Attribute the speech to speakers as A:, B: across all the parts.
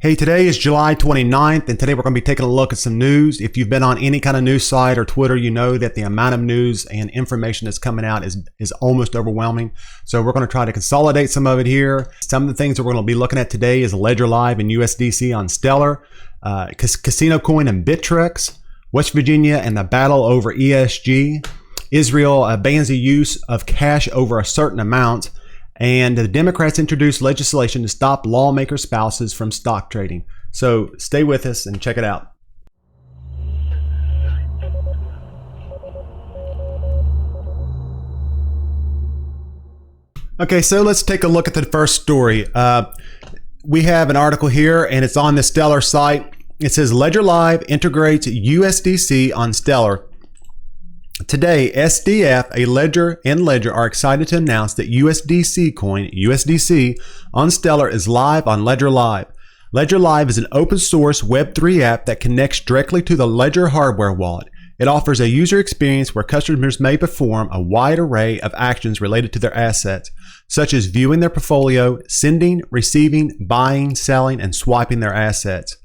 A: Hey, today is July 29th, and today we're going to be taking a look at some news. If you've been on any kind of news site or Twitter, you know that the amount of news and information that's coming out is almost overwhelming. So we're going to try to consolidate some of it here. Some of the things that we're going to be looking at today is Ledger Live and USDC on Stellar, Casino Coin and Bittrex, West Virginia and the battle over ESG, Israel bans the use of cash over a certain amount, and the Democrats introduced legislation to stop lawmakers' spouses from stock trading. So stay with us and check it out. Okay, so let's take a look at the first story. We have an article here, and it's on the Stellar site. It says Ledger Live integrates USDC on Stellar. Today, SDF, a Ledger, and Ledger are excited to announce that USDC coin, USDC, on Stellar is live on Ledger Live. Ledger Live is an open source Web3 app that connects directly to the Ledger hardware wallet. It offers a user experience where customers may perform a wide array of actions related to their assets, such as viewing their portfolio, sending, receiving, buying, selling, and swiping their assets.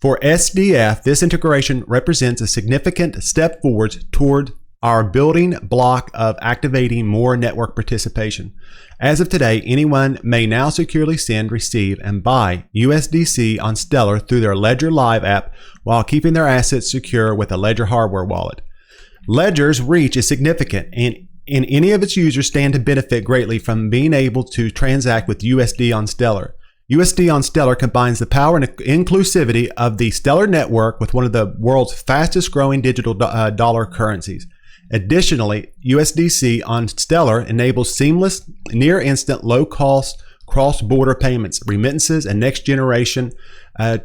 A: For SDF, this integration represents a significant step forward toward our building block of activating more network participation. As of today, anyone may now securely send, receive, and buy USDC on Stellar through their Ledger Live app while keeping their assets secure with a Ledger hardware wallet. Ledger's reach is significant, and any of its users stand to benefit greatly from being able to transact with USD on Stellar. USD on Stellar combines the power and inclusivity of the Stellar network with one of the world's fastest growing digital dollar currencies. Additionally, USDC on Stellar enables seamless, near-instant, low-cost cross-border payments, remittances, and next-generation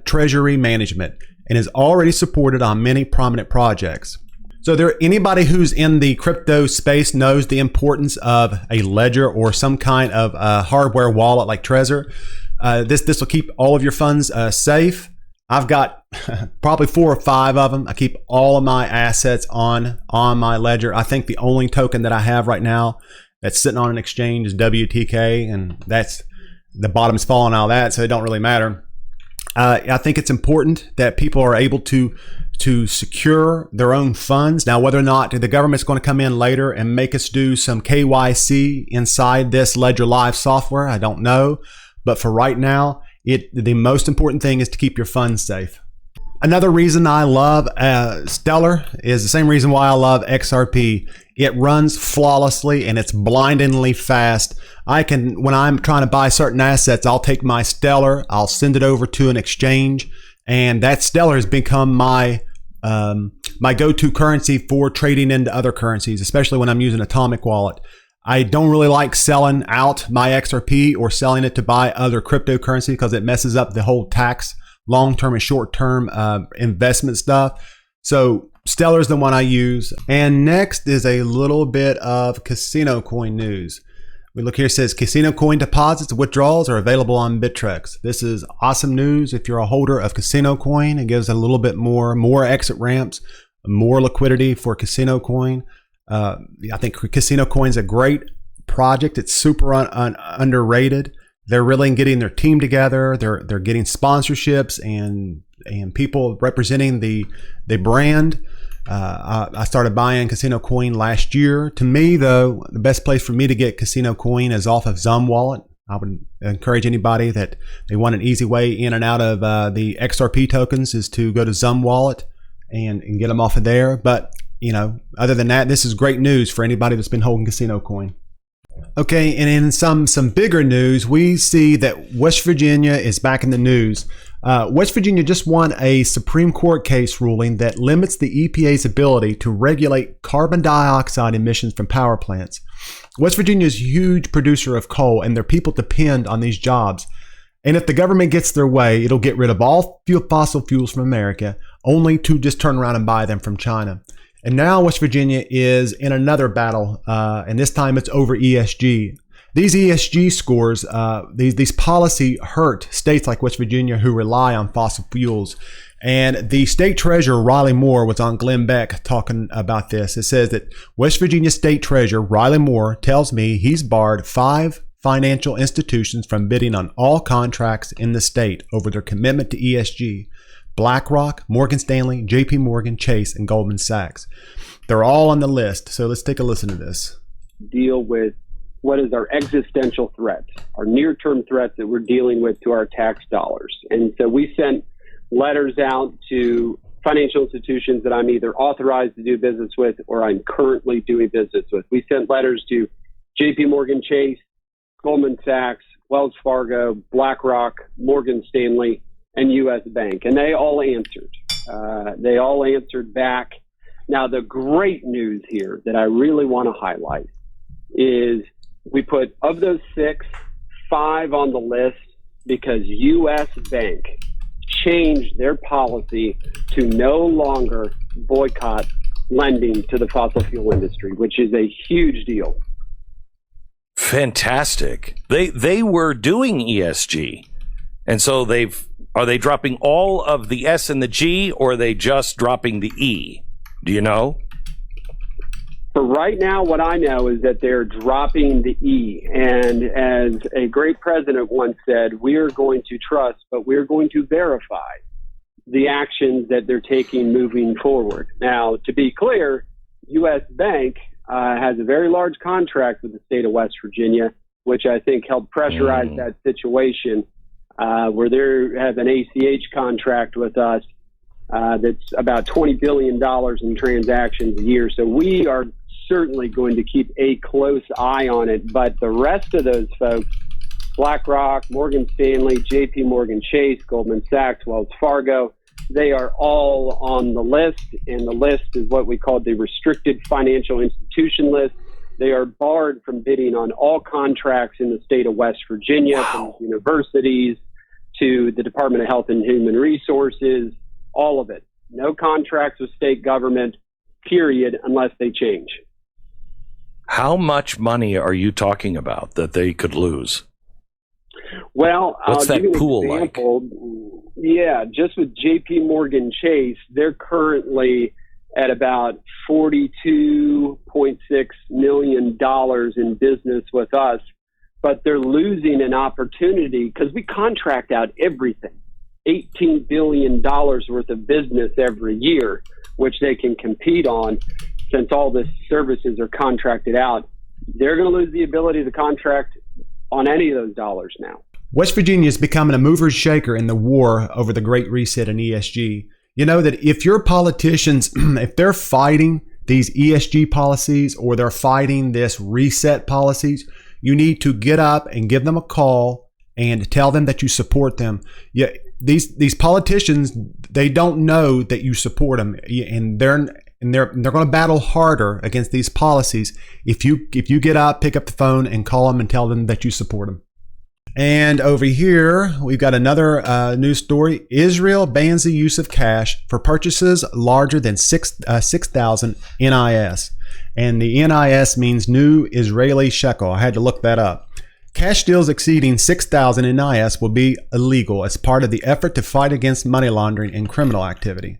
A: treasury management, and is already supported on many prominent projects. So anybody who's in the crypto space knows the importance of a ledger or some kind of hardware wallet like Trezor. This will keep all of your funds safe. I've got probably 4 or 5 of them. I keep all of my assets on my ledger. I think the only token that I have right now that's sitting on an exchange is WTK, and that's the bottom's falling out of that, so it don't really matter. I think it's important that people are able to secure their own funds. Now, whether or not the government's going to come in later and make us do some KYC inside this Ledger Live software, I don't know. But for right now, the most important thing is to keep your funds safe. Another reason I love Stellar is the same reason why I love XRP. It runs flawlessly and it's blindingly fast. When I'm trying to buy certain assets, I'll take my Stellar, I'll send it over to an exchange, and that Stellar has become my go-to currency for trading into other currencies, especially when I'm using Atomic Wallet. I don't really like selling out my XRP or selling it to buy other cryptocurrency because it messes up the whole tax, long-term and short-term investment stuff. So Stellar is the one I use. And next is a little bit of Casino Coin news. We look here, it says Casino Coin deposits and withdrawals are available on Bittrex. This is awesome news if you're a holder of Casino Coin. It gives a little bit more exit ramps, more liquidity for Casino Coin. I think Casino Coin is a great project. It's super underrated. They're really getting their team together. They're getting sponsorships and people representing the brand. I started buying Casino Coin last year. To me, though, the best place for me to get Casino Coin is off of XUMM Wallet. I would encourage anybody that they want an easy way in and out of the XRP tokens is to go to XUMM Wallet and get them off of there. But you know, other than that, this is great news for anybody that's been holding Casino Coin. Okay, and in some bigger news, we see that West Virginia is back in the news. West Virginia just won a Supreme Court case ruling that limits the EPA's ability to regulate carbon dioxide emissions from power plants. West Virginia is a huge producer of coal, and their people depend on these jobs. And if the government gets their way, it'll get rid of all fossil fuels from America, only to just turn around and buy them from China. And now West Virginia is in another battle, and this time it's over ESG. These ESG scores, these policy hurt states like West Virginia who rely on fossil fuels. And the state treasurer, Riley Moore, was on Glenn Beck talking about this. It says that West Virginia state treasurer Riley Moore tells me he's borrowed $5 financial institutions from bidding on all contracts in the state over their commitment to ESG. BlackRock, Morgan Stanley, JP Morgan, Chase, and Goldman Sachs. They're all on the list. So let's take a listen to this.
B: Deal with what is our existential threats, our near-term threats that we're dealing with to our tax dollars. And so we sent letters out to financial institutions that I'm either authorized to do business with or I'm currently doing business with. We sent letters to JP Morgan Chase, Goldman Sachs, Wells Fargo, BlackRock, Morgan Stanley, and U.S. Bank, and they all answered. They all answered back. Now, the great news here that I really want to highlight is we put, of those 6, 5 on the list because U.S. Bank changed their policy to no longer boycott lending to the fossil fuel industry, which is a huge deal.
C: Fantastic. They were doing ESG, and so are they dropping all of the S and the G, or are they just dropping the E? Do you know?
B: For right now, what I know is that they're dropping the E. And as a great president once said, we are going to trust, but we're going to verify the actions that they're taking moving forward. Now, to be clear, U.S. Bank has a very large contract with the state of West Virginia, which I think helped pressurize that situation, where they have an ACH contract with us that's about $20 billion in transactions a year. So we are certainly going to keep a close eye on it. But the rest of those folks, BlackRock, Morgan Stanley, JP Morgan Chase, Goldman Sachs, Wells Fargo, they are all on the list. And the list is what we call the restricted financial institution list. They are barred from bidding on all contracts in the state of West Virginia, from universities to the Department of Health and Human Resources, all of it. No contracts with state government, period, unless they change.
C: How much money are you talking about that they could lose?
B: Well,
C: what's that pool like?
B: Yeah, just with JP Morgan Chase, they're currently at about $42.6 million in business with us, but they're losing an opportunity because we contract out everything. $18 billion worth of business every year, which they can compete on. Since all the services are contracted out, they're going to lose the ability to contract on any of those dollars now.
A: West Virginia is becoming a mover and shaker in the war over the Great Reset and ESG. You know that if your politicians, if they're fighting these ESG policies or they're fighting this reset policies, you need to get up and give them a call and tell them that you support them. Yeah, these politicians, they don't know that you support them, and they're going to battle harder against these policies if you get up, pick up the phone, and call them and tell them that you support them. And over here, we've got another news story. Israel bans the use of cash for purchases larger than 6,000 NIS. And the NIS means new Israeli shekel. I had to look that up. Cash deals exceeding 6,000 NIS will be illegal as part of the effort to fight against money laundering and criminal activity.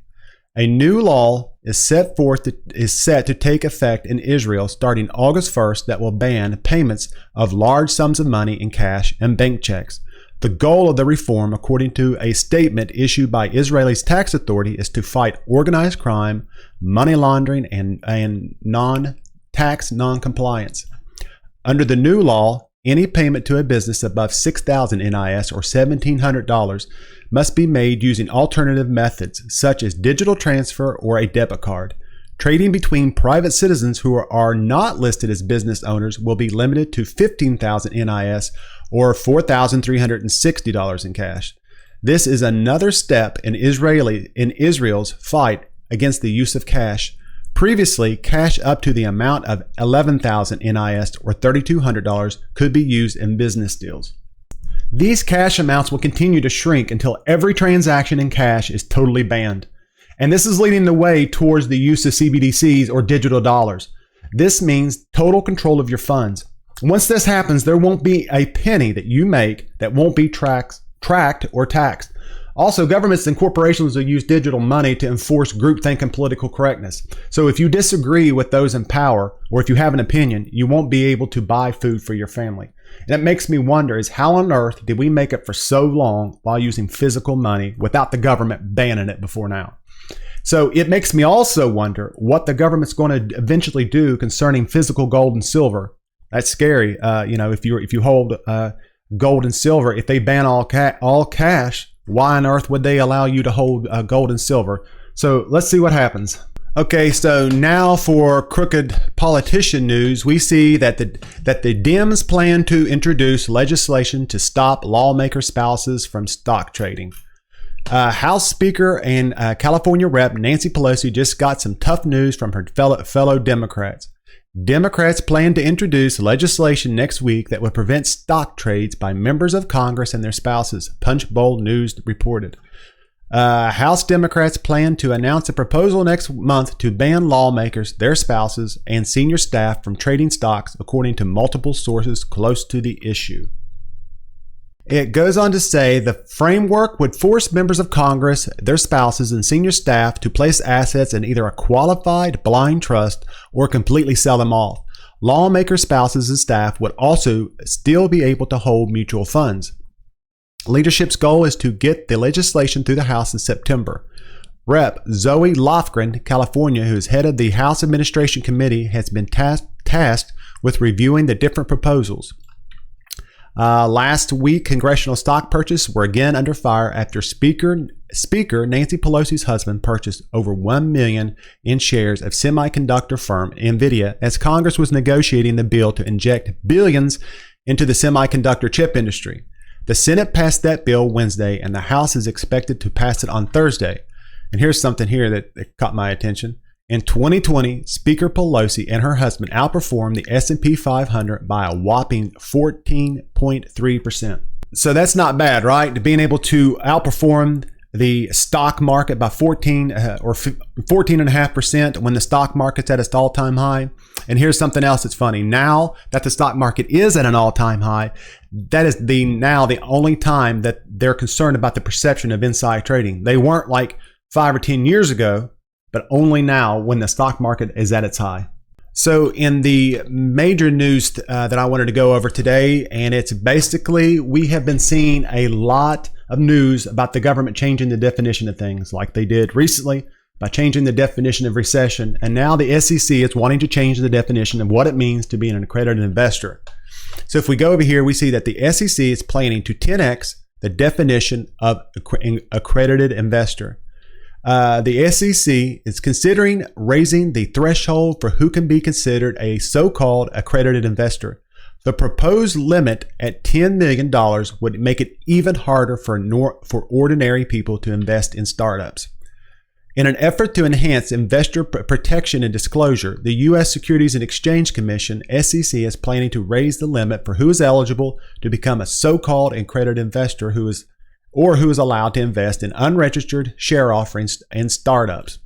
A: A new law is set to take effect in Israel starting August 1st that will ban payments of large sums of money in cash and bank checks. The goal of the reform, according to a statement issued by Israel's tax authority, is to fight organized crime, money laundering, and non-tax non-compliance. Under the new law, any payment to a business above 6,000 NIS or $1,700 must be made using alternative methods such as digital transfer or a debit card. Trading between private citizens who are not listed as business owners will be limited to 15,000 NIS or $4,360 in cash. This is another step in Israel's fight against the use of cash. Previously, cash up to the amount of 11,000 NIS or $3,200 could be used in business deals. These cash amounts will continue to shrink until every transaction in cash is totally banned. And this is leading the way towards the use of CBDCs or digital dollars. This means total control of your funds. Once this happens, there won't be a penny that you make that won't be tracked or taxed. Also, governments and corporations will use digital money to enforce groupthink and political correctness. So if you disagree with those in power, or if you have an opinion, you won't be able to buy food for your family. And it makes me wonder is how on earth did we make it for so long while using physical money without the government banning it before now? So it makes me also wonder what the government's going to eventually do concerning physical gold and silver. That's scary. If you hold gold and silver, if they ban all cash, why on earth would they allow you to hold gold and silver? So let's see what happens. Okay, so now for crooked politician news, we see that the Dems plan to introduce legislation to stop lawmaker spouses from stock trading. House Speaker and California Rep Nancy Pelosi just got some tough news from her fellow Democrats. Democrats plan to introduce legislation next week that would prevent stock trades by members of Congress and their spouses, Punchbowl News reported. House Democrats plan to announce a proposal next month to ban lawmakers, their spouses, and senior staff from trading stocks, according to multiple sources close to the issue. It goes on to say the framework would force members of Congress, their spouses, and senior staff to place assets in either a qualified blind trust or completely sell them off. Lawmaker spouses and staff would also still be able to hold mutual funds. Leadership's goal is to get the legislation through the House in September. Rep. Zoe Lofgren, California, who is head of the House Administration Committee, has been tasked with reviewing the different proposals. Last week, congressional stock purchases were again under fire after Speaker Nancy Pelosi's husband purchased over 1 million in shares of semiconductor firm NVIDIA as Congress was negotiating the bill to inject billions into the semiconductor chip industry. The Senate passed that bill Wednesday, and the House is expected to pass it on Thursday. And here's something here that caught my attention. In 2020, Speaker Pelosi and her husband outperformed the S&P 500 by a whopping 14.3%. So that's not bad, right? Being able to outperform the stock market by 14.5% when the stock market's at its all-time high. And here's something else that's funny. Now that the stock market is at an all-time high, that is now the only time that they're concerned about the perception of inside trading. They weren't like 5 or 10 years ago, but only now when the stock market is at its high. So in the major news that I wanted to go over today, and it's basically we have been seeing a lot of news about the government changing the definition of things like they did recently by changing the definition of recession. And now the SEC is wanting to change the definition of what it means to be an accredited investor. So if we go over here, we see that the SEC is planning to 10x the definition of accredited investor. The SEC is considering raising the threshold for who can be considered a so-called accredited investor. The proposed limit at $10 million would make it even harder for ordinary people to invest in startups. In an effort to enhance investor protection and disclosure, the U.S. Securities and Exchange Commission, SEC, is planning to raise the limit for who is eligible to become a so-called accredited investor who is allowed to invest in unregistered share offerings and startups.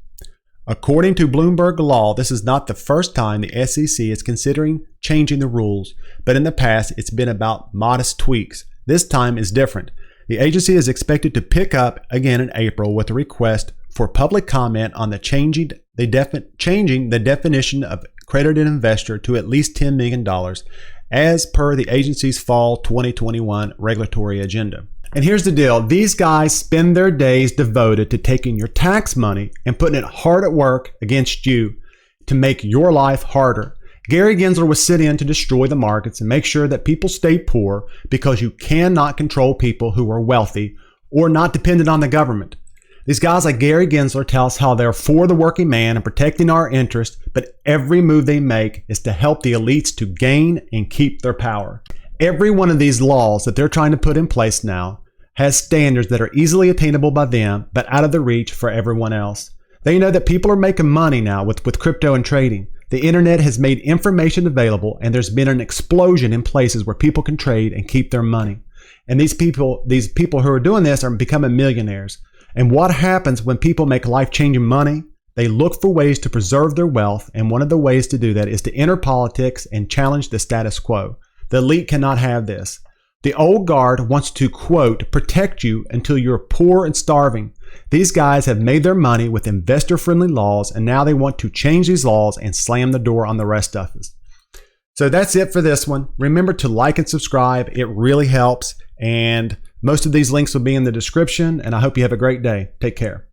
A: According to Bloomberg Law, this is not the first time the SEC is considering changing the rules, but in the past it's been about modest tweaks. This time is different. The agency is expected to pick up again in April with a request for public comment on the changing the definition of accredited investor to at least $10 million, as per the agency's fall 2021 regulatory agenda. And here's the deal. These guys spend their days devoted to taking your tax money and putting it hard at work against you to make your life harder. Gary Gensler was sent in to destroy the markets and make sure that people stay poor because you cannot control people who are wealthy or not dependent on the government. These guys like Gary Gensler tell us how they're for the working man and protecting our interests, but every move they make is to help the elites to gain and keep their power. Every one of these laws that they're trying to put in place now has standards that are easily attainable by them, but out of the reach for everyone else. They know that people are making money now with crypto and trading. The internet has made information available, and there's been an explosion in places where people can trade and keep their money. And these people who are doing this are becoming millionaires. And what happens when people make life-changing money? They look for ways to preserve their wealth, and one of the ways to do that is to enter politics and challenge the status quo. The elite cannot have this. The old guard wants to, quote, protect you until you're poor and starving. These guys have made their money with investor-friendly laws, and now they want to change these laws and slam the door on the rest of us. So that's it for this one. Remember to like and subscribe. It really helps. And most of these links will be in the description. And I hope you have a great day. Take care.